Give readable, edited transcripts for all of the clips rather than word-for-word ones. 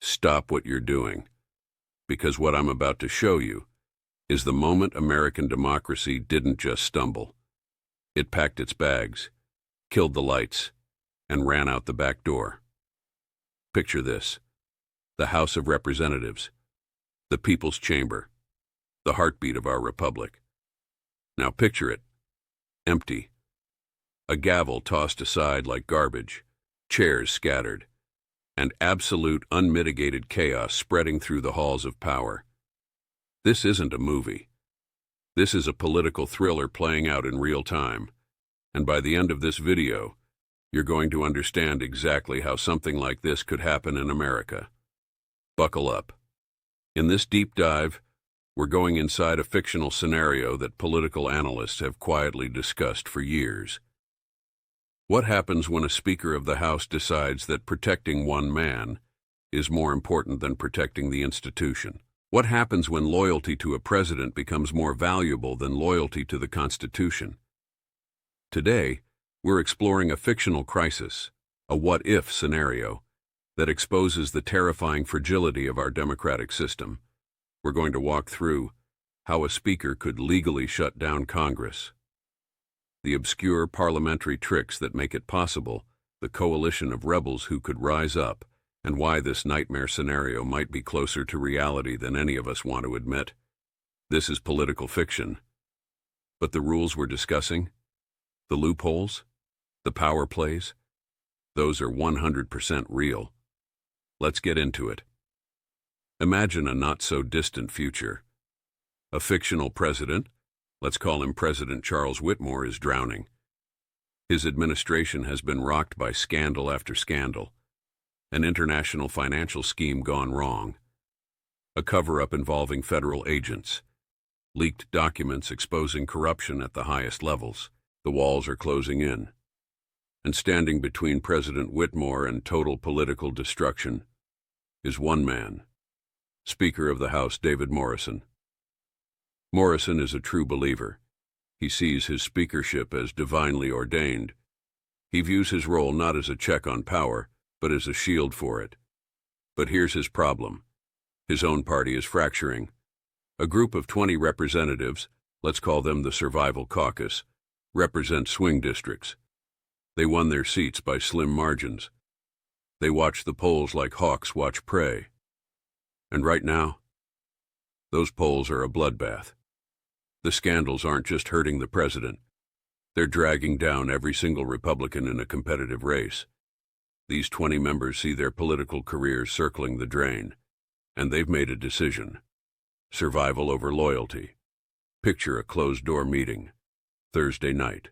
Stop what you're doing, because what I'm about to show you is the moment American democracy didn't just stumble. It packed its bags, killed the lights, and ran out the back door. Picture this: the House of Representatives, the People's Chamber, the heartbeat of our republic. Now picture it: empty. A gavel tossed aside like garbage, chairs scattered, and absolute unmitigated chaos spreading through the halls of power. This isn't a movie. This is a political thriller playing out in real time. And by the end of this video, you're going to understand exactly how something like this could happen in America. Buckle up. In this deep dive, we're going inside a fictional scenario that political analysts have quietly discussed for years. What happens when a Speaker of the House decides that protecting one man is more important than protecting the institution? What happens when loyalty to a president becomes more valuable than loyalty to the Constitution? Today, we're exploring a fictional crisis, a what-if scenario, that exposes the terrifying fragility of our democratic system. We're going to walk through how a speaker could legally shut down Congress, the obscure parliamentary tricks that make it possible, the coalition of rebels who could rise up, and why this nightmare scenario might be closer to reality than any of us want to admit. This is political fiction. But the rules we're discussing, the loopholes, the power plays, those are 100% real. Let's get into it. Imagine a not-so-distant future. A fictional president, let's call him President Charles Whitmore, is drowning. His administration has been rocked by scandal after scandal. An international financial scheme gone wrong. A cover-up involving federal agents. Leaked documents exposing corruption at the highest levels. The walls are closing in. And standing between President Whitmore and total political destruction is one man, Speaker of the House David Morrison. Morrison is a true believer. He sees his speakership as divinely ordained. He views his role not as a check on power, but as a shield for it. But here's his problem. His own party is fracturing. A group of 20 representatives, let's call them the Survival Caucus, represent swing districts. They won their seats by slim margins. They watch the polls like hawks watch prey. And right now, those polls are a bloodbath. The scandals aren't just hurting the president. They're dragging down every single Republican in a competitive race. These 20 members see their political careers circling the drain, and they've made a decision. Survival over loyalty. Picture a closed-door meeting. Thursday night.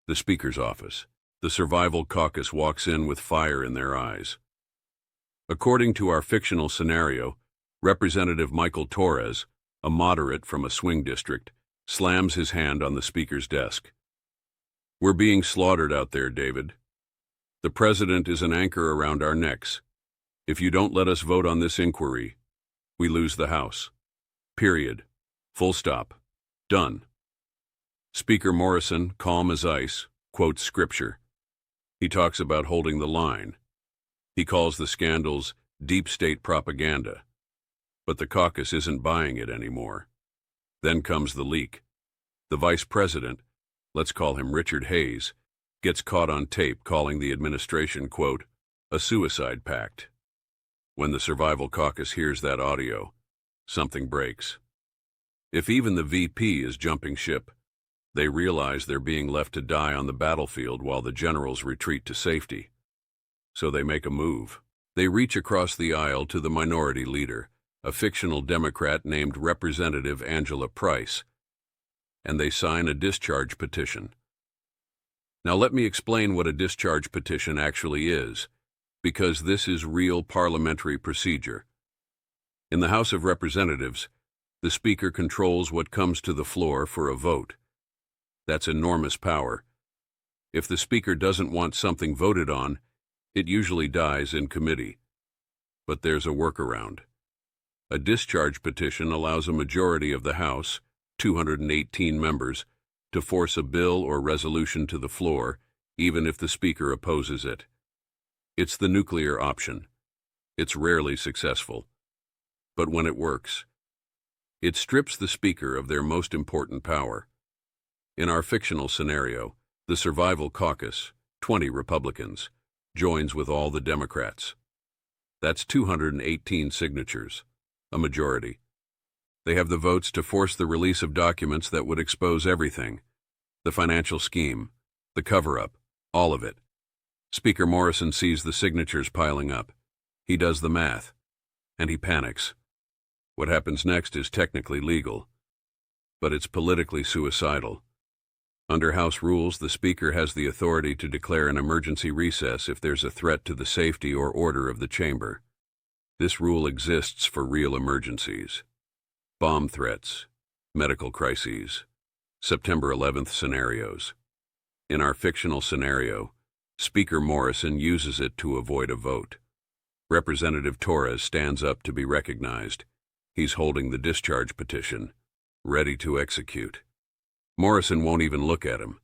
The Speaker's office. The Survival Caucus walks in with fire in their eyes. According to our fictional scenario, Representative Michael Torres, a moderate from a swing district, slams his hand on the Speaker's desk. "We're being slaughtered out there, David. The president is an anchor around our necks. If you don't let us vote on this inquiry, we lose the House. Period. Full stop. Done." Speaker Morrison, calm as ice, quotes scripture. He talks about holding the line. He calls the scandals deep state propaganda. But the caucus isn't buying it anymore. Then comes the leak. The vice president, let's call him Richard Hayes, gets caught on tape calling the administration, quote, a suicide pact. When the Survival Caucus hears that audio, something breaks. If even the VP is jumping ship, they realize they're being left to die on the battlefield while the generals retreat to safety. So they make a move. They reach across the aisle to the minority leader, a fictional Democrat named Representative Angela Price, and they sign a discharge petition. Now let me explain what a discharge petition actually is, because this is real parliamentary procedure. In the House of Representatives, the Speaker controls what comes to the floor for a vote. That's enormous power. If the Speaker doesn't want something voted on, it usually dies in committee. But there's a workaround. A discharge petition allows a majority of the House, 218 members, to force a bill or resolution to the floor, even if the Speaker opposes it. It's the nuclear option. It's rarely successful. But when it works, it strips the speaker of their most important power. In our fictional scenario, the Survival Caucus, 20 Republicans, joins with all the Democrats. That's 218 signatures, a majority. They have the votes to force the release of documents that would expose everything: the financial scheme, the cover-up, all of it. Speaker Morrison sees the signatures piling up. He does the math, and he panics. What happens next is technically legal, but it's politically suicidal. Under House rules, the Speaker has the authority to declare an emergency recess if there's a threat to the safety or order of the chamber. This rule exists for real emergencies: bomb threats, medical crises, September 11th scenarios. In our fictional scenario, Speaker Morrison uses it to avoid a vote. Representative Torres stands up to be recognized. He's holding the discharge petition, ready to execute. Morrison won't even look at him.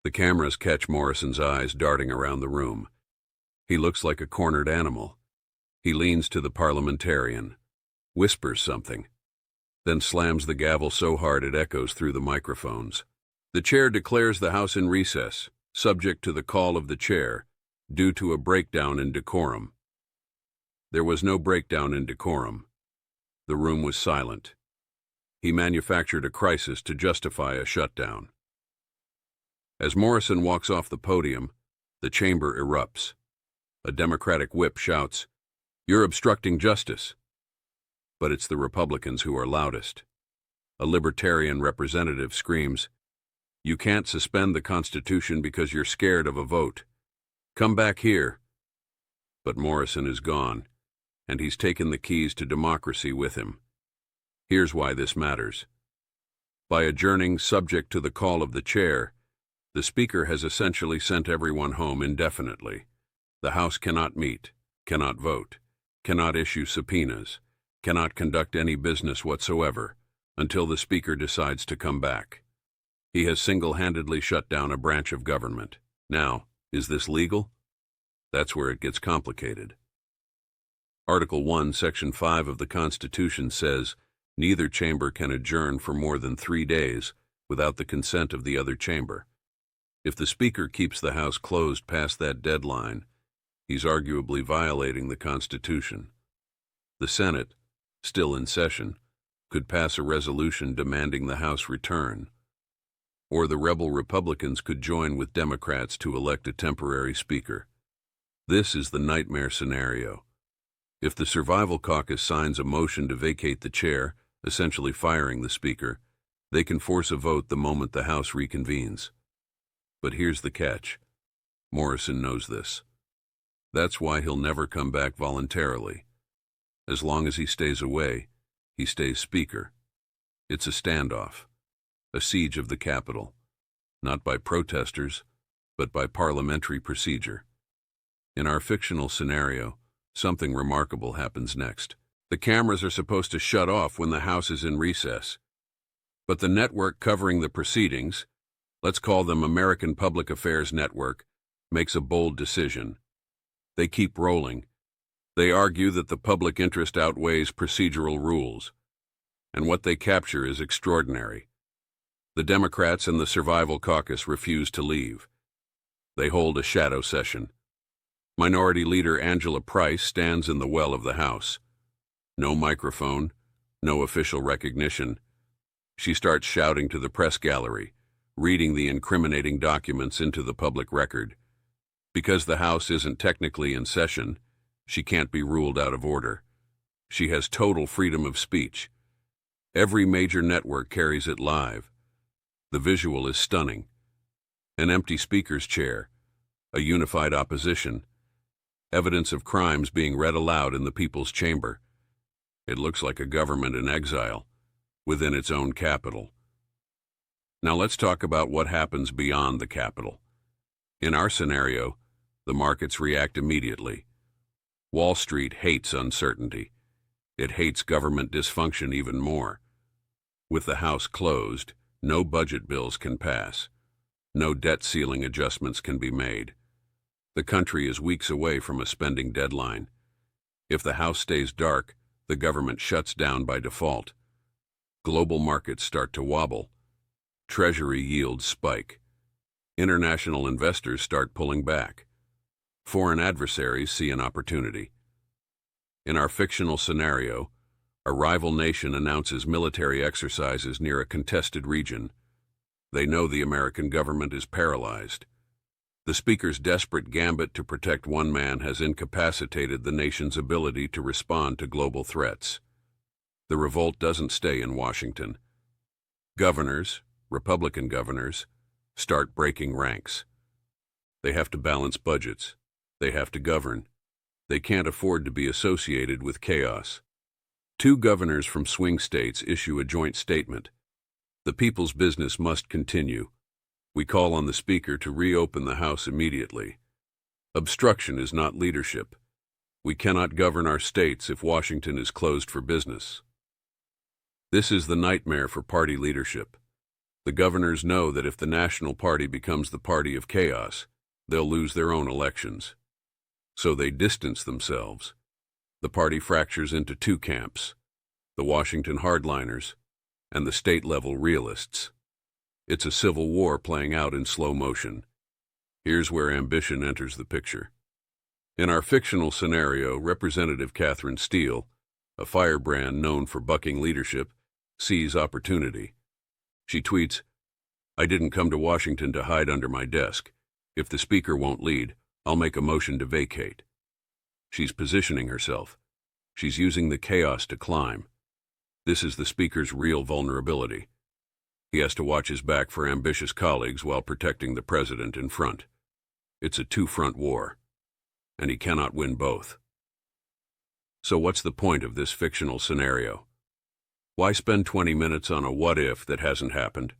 The cameras catch Morrison's eyes darting around the room. He looks like a cornered animal. He leans to the parliamentarian, whispers something, then slams the gavel so hard it echoes through the microphones. The chair declares the House in recess, subject to the call of the chair, due to a breakdown in decorum. There was no breakdown in decorum. The room was silent. He manufactured a crisis to justify a shutdown. As Morrison walks off the podium, the chamber erupts. A Democratic whip shouts, "You're obstructing justice." But it's the Republicans who are loudest. A Libertarian representative screams, "You can't suspend the Constitution because you're scared of a vote. Come back here." But Morrison is gone, and he's taken the keys to democracy with him. Here's why this matters. By adjourning subject to the call of the chair, the Speaker has essentially sent everyone home indefinitely. The House cannot meet, cannot vote, cannot issue subpoenas, cannot conduct any business whatsoever until the Speaker decides to come back. He has single-handedly shut down a branch of government. Now, is this legal? That's where it gets complicated. Article 1, Section 5 of the Constitution says, neither chamber can adjourn for more than 3 days without the consent of the other chamber. If the Speaker keeps the House closed past that deadline, he's arguably violating the Constitution. The Senate, still in session, could pass a resolution demanding the House return. Or the rebel Republicans could join with Democrats to elect a temporary Speaker. This is the nightmare scenario. If the Survival Caucus signs a motion to vacate the chair, essentially firing the Speaker, they can force a vote the moment the House reconvenes. But here's the catch. Morrison knows this. That's why he'll never come back voluntarily. As long as he stays away, he stays Speaker. It's a standoff, a siege of the Capitol, not by protesters, but by parliamentary procedure. In our fictional scenario, something remarkable happens next. The cameras are supposed to shut off when the House is in recess. But the network covering the proceedings, let's call them American Public Affairs Network, makes a bold decision. They keep rolling. They argue that the public interest outweighs procedural rules. And what they capture is extraordinary. The Democrats and the Survival Caucus refuse to leave. They hold a shadow session. Minority Leader Angela Price stands in the well of the House. No microphone, no official recognition. She starts shouting to the press gallery, reading the incriminating documents into the public record. Because the House isn't technically in session, she can't be ruled out of order. She has total freedom of speech. Every major network carries it live. The visual is stunning. An empty Speaker's chair, a unified opposition, evidence of crimes being read aloud in the people's chamber. It looks like a government in exile, within its own capital. Now let's talk about what happens beyond the Capitol. In our scenario, the markets react immediately. Wall Street hates uncertainty. It hates government dysfunction even more. With the House closed, no budget bills can pass. No debt ceiling adjustments can be made. The country is weeks away from a spending deadline. If the house stays dark, the government shuts down by default. Global markets start to wobble. Treasury yields spike. International investors start pulling back. Foreign adversaries see an opportunity. In our fictional scenario, a rival nation announces military exercises near a contested region. They know the American government is paralyzed. The speaker's desperate gambit to protect one man has incapacitated the nation's ability to respond to global threats. The revolt doesn't stay in Washington. Governors, Republican governors, start breaking ranks. They have to balance budgets. They have to govern. They can't afford to be associated with chaos. Two governors from swing states issue a joint statement. The people's business must continue. We call on the Speaker to reopen the House immediately. Obstruction is not leadership. We cannot govern our states if Washington is closed for business. This is the nightmare for party leadership. The governors know that if the National Party becomes the party of chaos, they'll lose their own elections. So they distance themselves. The party fractures into two camps, the Washington hardliners and the state-level realists. It's a civil war playing out in slow motion. Here's where ambition enters the picture. In our fictional scenario, Representative Catherine Steele, a firebrand known for bucking leadership, sees opportunity. She tweets, "I didn't come to Washington to hide under my desk. If the Speaker won't lead, I'll make a motion to vacate." She's positioning herself. She's using the chaos to climb. This is the Speaker's real vulnerability. He has to watch his back for ambitious colleagues while protecting the President in front. It's a two-front war, and he cannot win both. So what's the point of this fictional scenario? Why spend 20 minutes on a what-if that hasn't happened?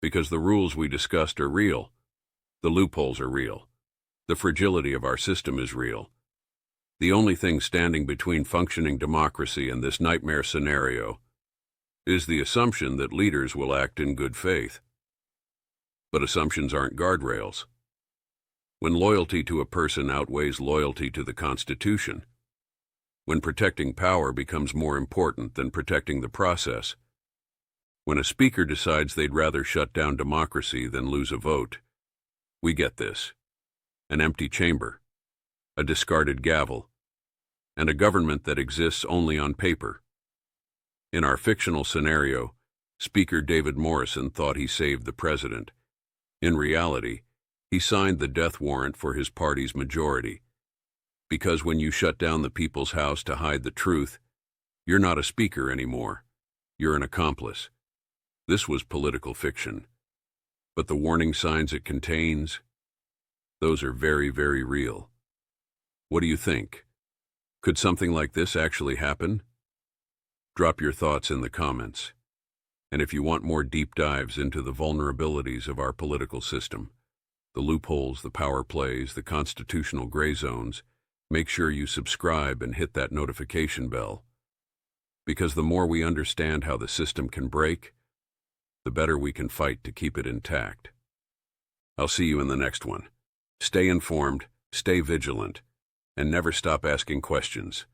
Because the rules we discussed are real. The loopholes are real. The fragility of our system is real. The only thing standing between functioning democracy and this nightmare scenario is the assumption that leaders will act in good faith. But assumptions aren't guardrails. When loyalty to a person outweighs loyalty to the Constitution, when protecting power becomes more important than protecting the process, when a speaker decides they'd rather shut down democracy than lose a vote, we get this: an empty chamber, a discarded gavel, and a government that exists only on paper. In our fictional scenario, Speaker David Morrison thought he saved the president. In reality, he signed the death warrant for his party's majority. Because when you shut down the people's house to hide the truth, you're not a speaker anymore. You're an accomplice. This was political fiction. But the warning signs it contains, those are very, very real. What do you think? Could something like this actually happen? Drop your thoughts in the comments. And if you want more deep dives into the vulnerabilities of our political system, the loopholes, the power plays, the constitutional gray zones, make sure you subscribe and hit that notification bell. Because the more we understand how the system can break, the better we can fight to keep it intact. I'll see you in the next one. Stay informed, stay vigilant, and never stop asking questions.